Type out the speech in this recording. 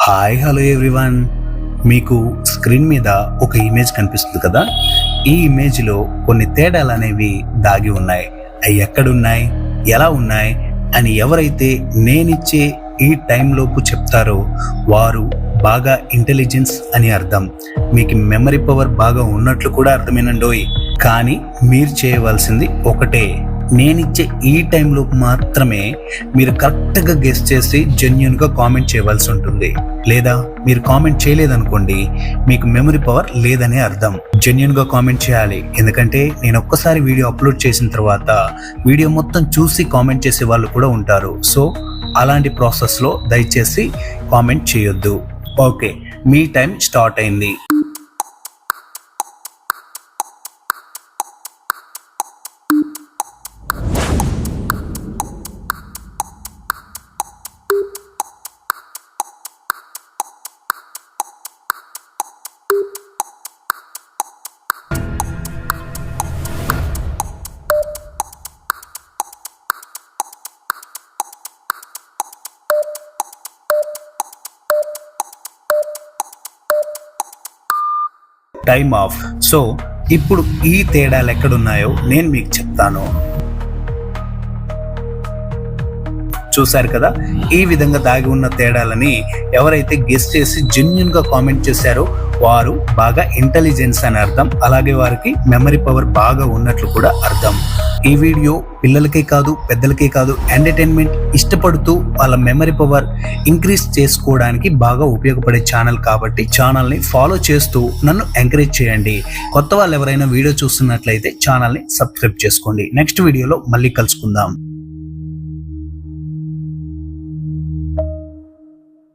Hi hello everyone, మీకు screen మీద ఒక ఇమేజ్ కనిపిస్తుంది కదా. ఈ ఇమేజ్లో కొన్ని తేడాలు అనేవి దాగి ఉన్నాయి. అవి ఎక్కడున్నాయి, ఎలా ఉన్నాయి అని ఎవరైతే నేనిచ్చే ఈ టైంలోపు చెప్తారో వారు బాగా ఇంటెలిజెన్స్ అని అర్థం. మీకు మెమరీ పవర్ బాగా ఉన్నట్లు కూడా అర్థమేనండోయ్. కానీ మీరు చేయవలసింది ఒకటే, నేనిచ్చే ఈ టైంలోపు మాత్రమే మీరు కరెక్ట్గా గెస్ చేసి జెన్యూన్గా కామెంట్ చేయవలసి ఉంటుంది. లేదా మీరు కామెంట్ చేయలేదనుకోండి, మీకు మెమరీ పవర్ లేదనే అర్థం. జెన్యూన్గా కామెంట్ చేయాలి, ఎందుకంటే నేను ఒక్కసారి వీడియో అప్లోడ్ చేసిన తర్వాత వీడియో మొత్తం చూసి కామెంట్ చేసే వాళ్ళు కూడా ఉంటారు. సో అలాంటి ప్రాసెస్లో దయచేసి కామెంట్ చేయొద్దు. ఓకే, మీ టైం స్టార్ట్ అయింది. Time of. సో ఇప్పుడు ఈ తేడాలు ఎక్కడున్నాయో నేను మీకు చెప్తాను. చూశారు కదా, ఈ విధంగా దాగి ఉన్న తేడాలని ఎవరైతే గెస్ చేసి జెన్యూన్ గా కామెంట్ చేశారో వారు బాగా ఇంటెలిజెన్స్ అని అర్థం. అలాగే వారికి మెమరీ పవర్ బాగా ఉన్నట్లు కూడా అర్థం. ఈ వీడియో పిల్లలకే కాదు పెద్దలకే కాదు, ఎంటర్టైన్మెంట్ ఇష్టపడుతూ వాళ్ళ మెమరీ పవర్ ఇంక్రీజ్ చేసుకోవడానికి బాగా ఉపయోగపడే ఛానల్ కాబట్టి ఛానల్ని ఫాలో చేస్తూ నన్ను ఎంకరేజ్ చేయండి. కొత్త వాళ్ళు ఎవరైనా వీడియో చూస్తున్నట్లయితే ఛానల్ని సబ్స్క్రైబ్ చేసుకోండి. నెక్స్ట్ వీడియోలో మళ్ళీ కలుసుకుందాం.